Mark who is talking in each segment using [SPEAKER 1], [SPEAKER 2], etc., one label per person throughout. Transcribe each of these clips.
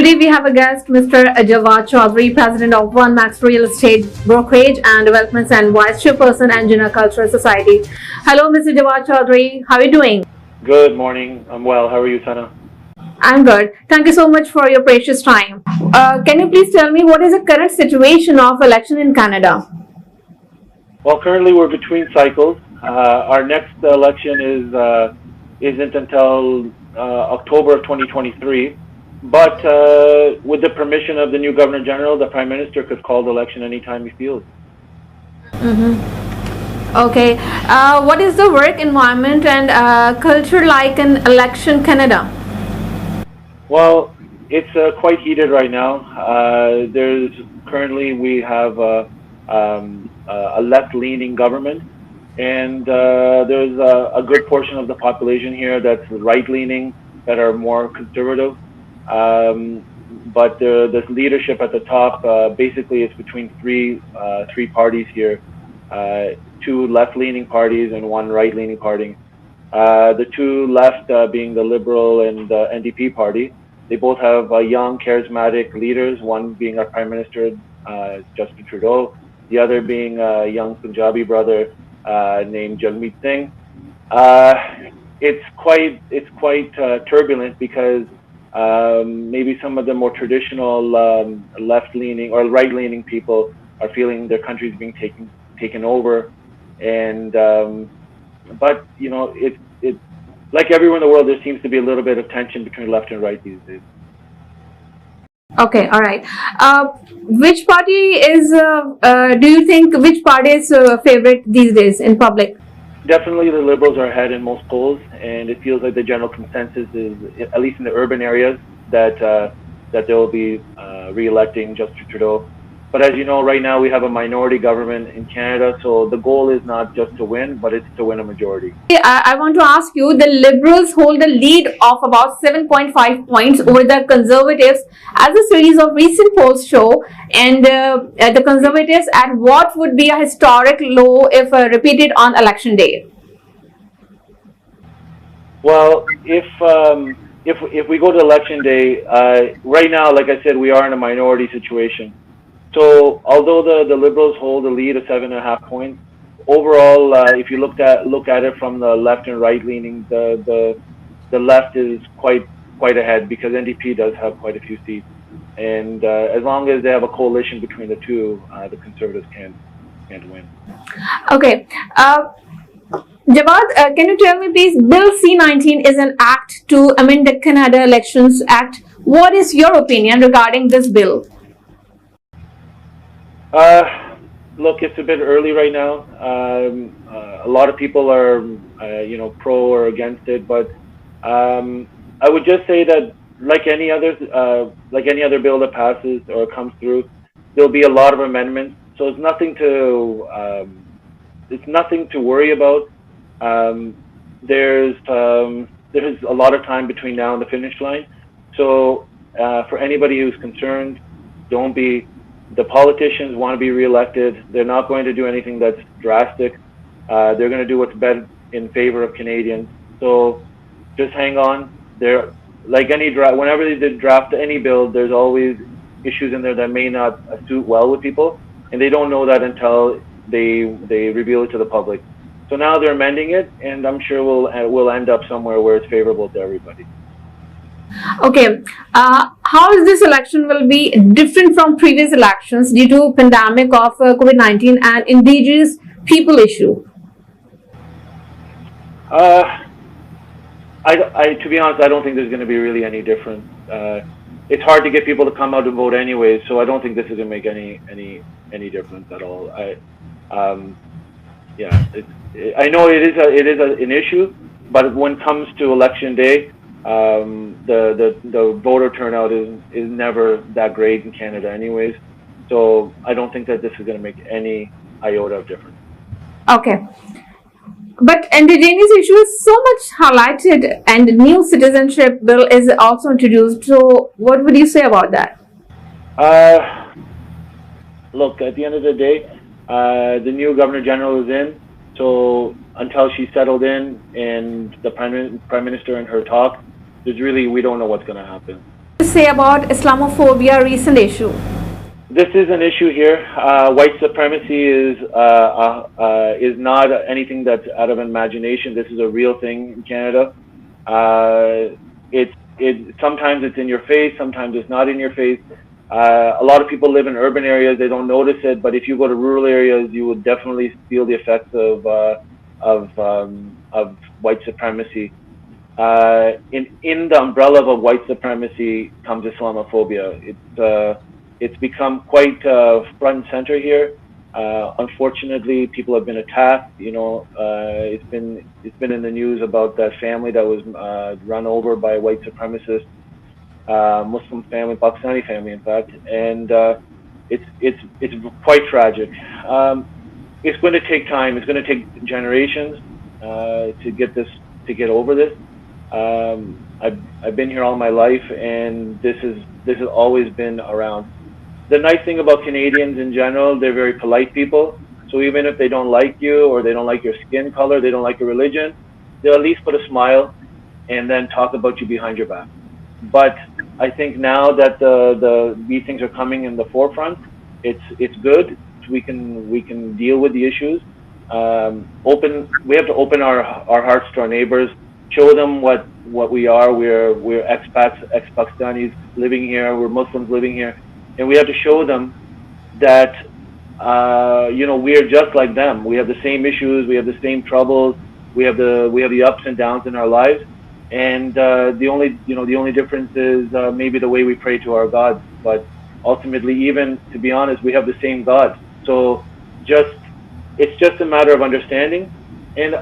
[SPEAKER 1] Today we have a guest, Mr. Jawad Chaudary, President of One Max Real Estate Brokerage and Developments and Vice Chairperson and Jinnah Cultural Society. Hello, Mr. Jawad Chaudary. How are you doing?
[SPEAKER 2] Good morning. I'm well. How are you, Sana?
[SPEAKER 1] I'm good. Thank you so much for your precious time. Can you please tell me what is the current situation of election in Canada?
[SPEAKER 2] Well, currently we're between cycles. Our next election isn't until October of 2023. But with the permission of the new Governor General, the Prime Minister could call the election anytime he feels.
[SPEAKER 1] Okay. What is the work environment and culture like in election Canada?
[SPEAKER 2] Well, it's quite heated right now. We have a left-leaning government, and there's a good portion of the population here that's right-leaning, that are more conservative. But the leadership at the top, basically it's between three parties here, two left-leaning parties and one right-leaning party. The two left being the Liberal and the NDP party. They both have young, charismatic leaders, one being our Prime Minister, Justin Trudeau, the other being a young Punjabi brother named Jagmeet Singh. It's quite turbulent because maybe some of the more traditional left-leaning or right-leaning people are feeling their country is being taken over, and but you know, it like everywhere in the world, there seems to be a little bit of tension between left and right these days.
[SPEAKER 1] Okay, all right. Which party is? Do you think which party is favorite these days in public?
[SPEAKER 2] Definitely the Liberals are ahead in most polls, and it feels like the general consensus is, at least in the urban areas, that they'll be re-electing Justin Trudeau. But as you know, right now we have a minority government in Canada, so the goal is not just to win, but it's to win a majority.
[SPEAKER 1] I want to ask you, the Liberals hold a lead of about 7.5 points over the Conservatives, as a series of recent polls show, and the Conservatives at what would be a historic low if repeated on election day?
[SPEAKER 2] Well, if we go to election day, right now, like I said, we are in a minority situation. So although the Liberals hold a lead of 7.5 points, overall, if you look at it from the left and right leaning, the left is quite ahead because NDP does have quite a few seats, and as long as they have a coalition between the two, the Conservatives can't win.
[SPEAKER 1] Okay. Jawad, can you tell me please, Bill C-19 is an act to amend the Canada Elections Act. What is your opinion regarding this bill?
[SPEAKER 2] Look, it's a bit early right now. A lot of people are, pro or against it, but I would just say that, like any other bill that passes or comes through, there'll be a lot of amendments. So it's nothing to worry about. There's a lot of time between now and the finish line. So for anybody who's concerned, don't be. The politicians want to be reelected. They're not going to do anything that's drastic. They're going to do what's best in favor of Canadians. So just hang on. They're like any draft. Whenever they draft any bill, there's always issues in there that may not suit well with people, and they don't know that until they reveal it to the public. So now they're amending it, and I'm sure we'll end up somewhere where it's favorable to everybody.
[SPEAKER 1] Okay, how is this election will be different from previous elections due to pandemic of COVID-19 and indigenous people issue?
[SPEAKER 2] To be honest, I don't think there's going to be really any difference. It's hard to get people to come out and vote anyways, so I don't think this is going to make any difference at all. I know it is an issue, but when it comes to election day, the voter turnout is never that great in Canada anyways, so I don't think that this is going to make any iota of difference.
[SPEAKER 1] Okay, but indigenous issue is so much highlighted, and new citizenship bill is also introduced, so what would you say about that?
[SPEAKER 2] Look, at the end of the day, the new Governor General is in, so until she's settled in and the Prime Minister and her talk, we don't know what's going to happen.
[SPEAKER 1] This say about Islamophobia recent issue?
[SPEAKER 2] This is an issue here. White supremacy is not anything that's out of imagination. This is a real thing in Canada. Sometimes it's in your face, sometimes it's not in your face. A lot of people live in urban areas; they don't notice it. But if you go to rural areas, you would definitely feel the effects of white supremacy. In the umbrella of white supremacy comes Islamophobia. It's become quite front and center here. Unfortunately, people have been attacked. It's been in the news about that family that was run over by white supremacists, Muslim family, Pakistani family, in fact, and it's quite tragic. It's going to take time. It's going to take generations to get over this. I've been here all my life, and this has always been around. The nice thing about Canadians in general, they're very polite people. So even if they don't like you, or they don't like your skin color, they don't like your religion, they'll at least put a smile and then talk about you behind your back. But I think now that these things are coming in the forefront, it's good. We can deal with the issues. We have to open our hearts to our neighbors, show them what we are. We're expats, ex-Pakistanis living here. We're Muslims living here. And we have to show them that, we're just like them. We have the same issues. We have the same troubles. We have the ups and downs in our lives. And the only difference is maybe the way we pray to our gods. But ultimately, even to be honest, we have the same God. So it's just a matter of understanding. And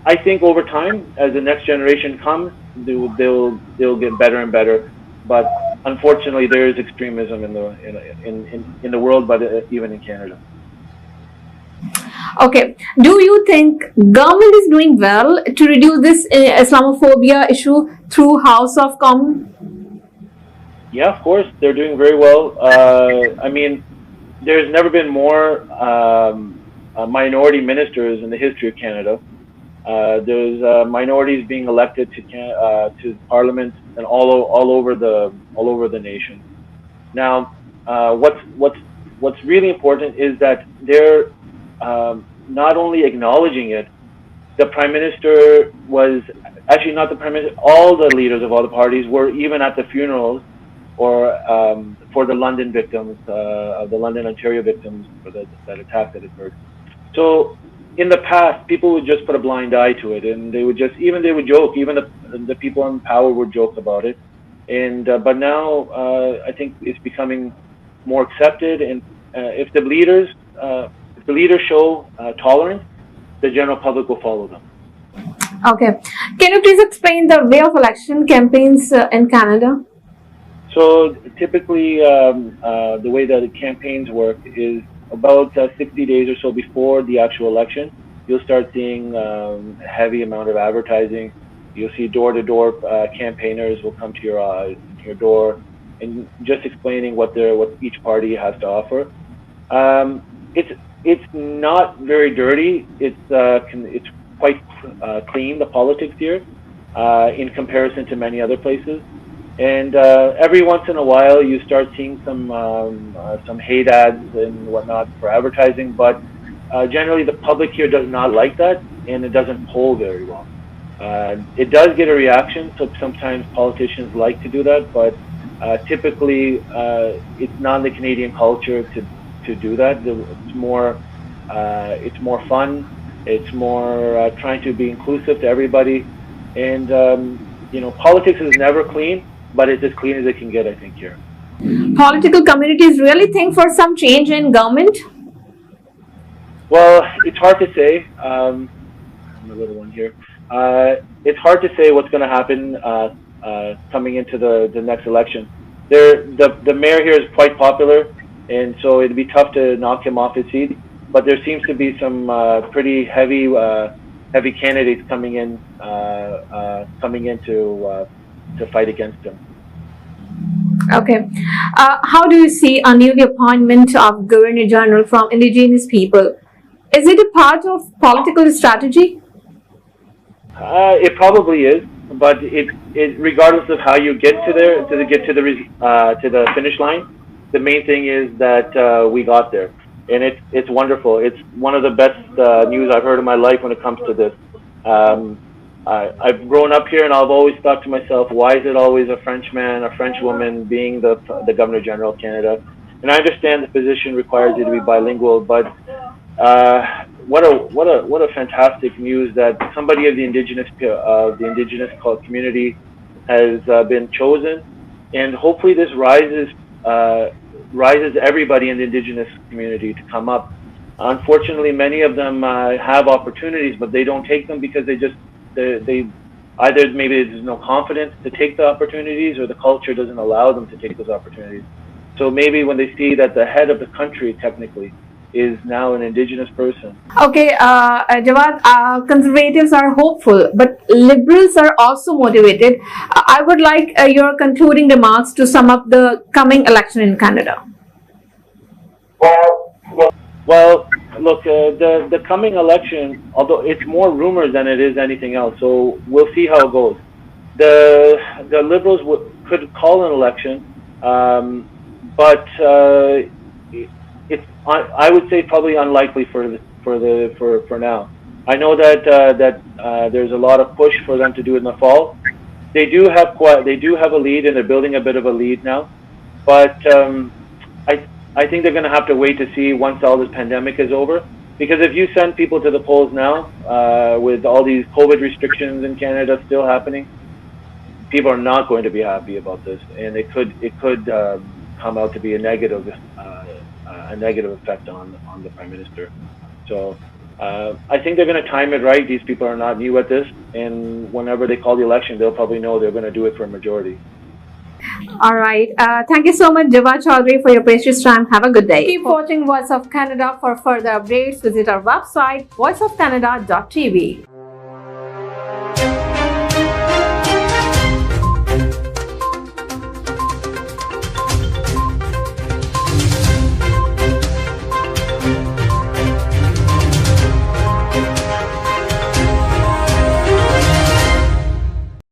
[SPEAKER 2] I think over time, as the next generation comes, they'll get better and better. But unfortunately, there is extremism in the world, but even in Canada.
[SPEAKER 1] Okay. Do you think government is doing well to reduce this Islamophobia issue through House of Commons?
[SPEAKER 2] Yeah, of course, they're doing very well. I mean, there's never been more minority ministers in the history of Canada. There's minorities being elected to Parliament and all over the nation. Now, what's really important is that they're not only acknowledging it. The Prime Minister was actually not the Prime Minister. All the leaders of all the parties were even at the funerals or for the London victims, of the London, Ontario victims for that attack that occurred. So in the past, people would just put a blind eye to it, and they would joke. Even the people in power would joke about it. And but now I think it's becoming more accepted. And if the leaders show tolerance, the general public will follow them.
[SPEAKER 1] Okay. Can you please explain the way of election campaigns in Canada?
[SPEAKER 2] So typically, the way that the campaigns work is about 60 days or so before the actual election, you'll start seeing a heavy amount of advertising. You'll see door-to-door campaigners will come to your door and just explaining what each party has to offer. It's not very dirty. It's quite clean, the politics here, in comparison to many other places. And every once in a while, you start seeing some hate ads and whatnot for advertising. But generally, the public here does not like that, and it doesn't poll very well. It does get a reaction, so sometimes politicians like to do that. But typically, it's not in the Canadian culture to do that. It's more fun. It's more trying to be inclusive to everybody. And politics is never clean, but it's as clean as it can get, I think, here.
[SPEAKER 1] Political communities really think for some change in government?
[SPEAKER 2] Well, it's hard to say. I'm a little one here. It's hard to say what's going to happen coming into the next election. The mayor here is quite popular, and so it'd be tough to knock him off his seat. But there seems to be some pretty heavy candidates coming in to fight against him.
[SPEAKER 1] Okay. How do you see a new appointment of Governor General from indigenous people? Is it a part of political strategy?
[SPEAKER 2] It probably is. but it regardless of how you get to there to the finish line, the main thing is that we got there, and it's wonderful. It's one of the best news I've heard in my life when it comes to this. Um, I've grown up here, and I've always thought to myself, why is it always a Frenchman, a French woman being the Governor General of Canada? And I understand the position requires you to be bilingual, but what a fantastic news that somebody of the indigenous community has been chosen, and hopefully this rises everybody in the indigenous community to come up. Unfortunately, many of them have opportunities, but they don't take them because they either maybe there's no confidence to take the opportunities, or the culture doesn't allow them to take those opportunities. So maybe when they see that the head of the country technically is now an indigenous person.
[SPEAKER 1] Okay, Jawad, conservatives are hopeful, but liberals are also motivated. I would like your concluding remarks to sum up the coming election in Canada.
[SPEAKER 2] Well, look, the coming election, although it's more rumors than it is anything else, so we'll see how it goes. The liberals could call an election, but I would say probably unlikely for now. I know that there's a lot of push for them to do it in the fall. They do have a lead, and they're building a bit of a lead now, but I think they're going to have to wait to see once all this pandemic is over, because if you send people to the polls now with all these COVID restrictions in Canada still happening, people are not going to be happy about this, and it could come out to be a negative effect on the Prime Minister. So I think they're going to time it right. These people are not new at this, and whenever they call the election, they'll probably know they're going to do it for a majority.
[SPEAKER 1] All right. Thank you so much, Jawad Chaudary, for your precious time. Have a good day. Keep watching Voice of Canada for further updates. Visit our website, voiceofcanada.tv.